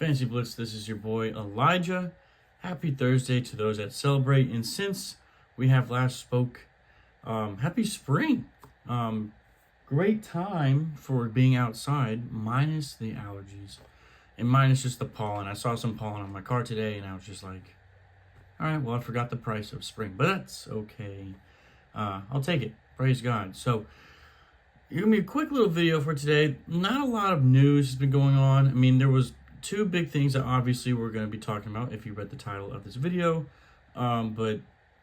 Fantasy Blitz, this is your boy Elijah. Happy Thursday to those that celebrate. And since we have last spoke, happy spring. Great time for being outside, minus the allergies and minus just the pollen. I saw some pollen on my car today and I was just like, all right, well, I forgot the price of spring, but that's okay. I'll take it. Praise God. So, it's going to be a quick little video for today. Not a lot of news has been going on. I mean, there was two big things that obviously we're going to be talking about if you read the title of this video. But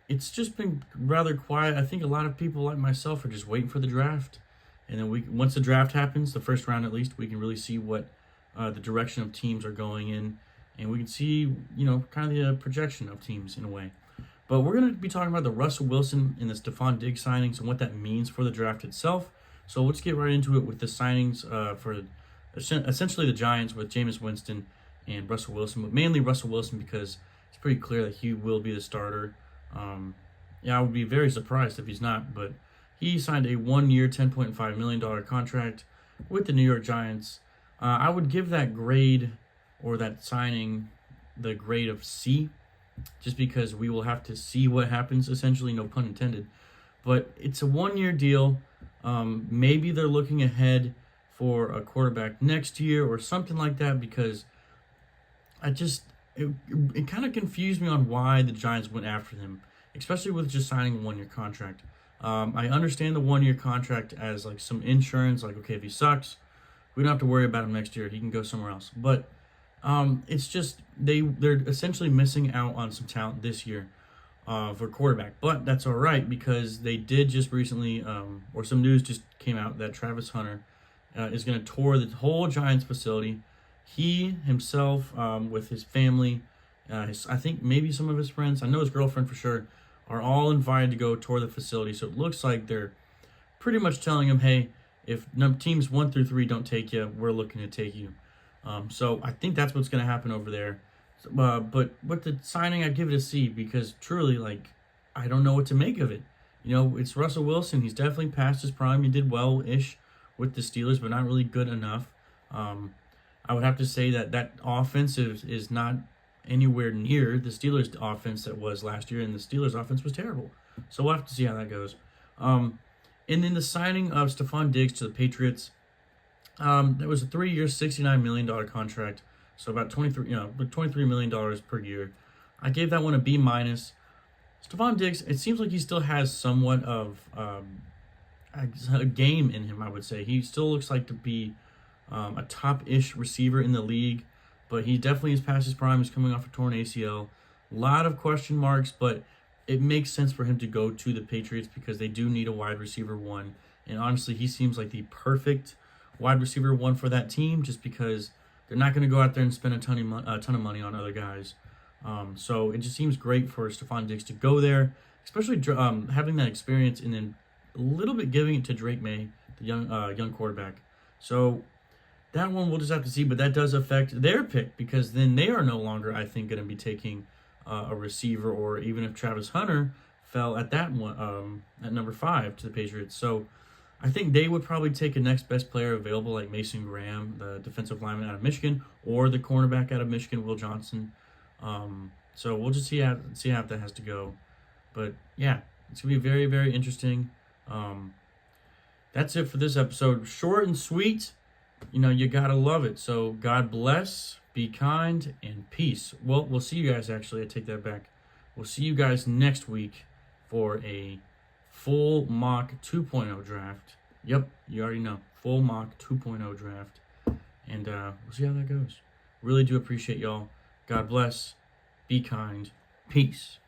it's just been rather quiet. I think a lot of people like myself are just waiting for the draft. And then once the draft happens, the first round at least, we can really see what the direction of teams are going in. And we can see, kind of the projection of teams in a way. But we're going to be talking about the Russell Wilson and the Stefon Diggs signings and what that means for the draft itself. So let's get right into it with the signings for essentially the Giants with Jameis Winston and Russell Wilson, but mainly Russell Wilson because it's pretty clear that he will be the starter. I would be very surprised if he's not, but he signed a 1-year, $10.5 million contract with the New York Giants. I would give that grade or that signing the grade of C, just because we will have to see what happens, essentially, no pun intended. But it's a 1-year deal. Maybe they're looking ahead for a quarterback next year or something like that, because it kind of confused me on why the Giants went after him, especially with just signing a 1-year contract. I understand the 1-year contract as like some insurance, like, okay, if he sucks, we don't have to worry about him next year. He can go somewhere else. But it's just they're essentially missing out on some talent this year for quarterback. But that's all right, because they did just recently, or some news just came out that Travis Hunter is going to tour the whole Giants facility. He himself, with his family, I think maybe some of his friends, I know his girlfriend for sure, are all invited to go tour the facility. So it looks like they're pretty much telling him, hey, if teams 1 through 3 don't take you, we're looking to take you. So I think that's what's going to happen over there. But with the signing, I give it a C, because truly, I don't know what to make of it. It's Russell Wilson. He's definitely past his prime. He did well-ish with the Steelers, but not really good enough. I would have to say that offense is not anywhere near the Steelers' offense that was last year, and the Steelers' offense was terrible. So we'll have to see how that goes. And then the signing of Stefon Diggs to the Patriots, that was a 3-year, $69 million contract, so about $23 million per year. I gave that one a B-. Stefon Diggs, it seems like he still has somewhat of a game in him, I would say. He still looks like to be a top-ish receiver in the league, but he definitely is past his prime. He's coming off a torn ACL. A lot of question marks, but it makes sense for him to go to the Patriots because they do need a wide receiver one. And honestly, he seems like the perfect wide receiver one for that team, just because they're not going to go out there and spend a ton of money on other guys. So it just seems great for Stefon Diggs to go there, especially having that experience and then a little bit giving it to Drake May, the young quarterback. So that one we'll just have to see, but that does affect their pick, because then they are no longer, I think, going to be taking a receiver, or even if Travis Hunter fell at that one at number 5 to the Patriots. So I think they would probably take a next best player available, like Mason Graham, the defensive lineman out of Michigan, or the cornerback out of Michigan, Will Johnson. So we'll just see how that has to go. But yeah, it's gonna be very, very interesting. That's it for this episode. Short and sweet. You gotta love it. So God bless, be kind, and peace. Well, we'll see you guys. Actually, I take that back. We'll see you guys next week for a full mock 2.0 draft. Yep, you already know. Full mock 2.0 draft. And we'll see how that goes. Really do appreciate y'all. God bless. Be kind. Peace.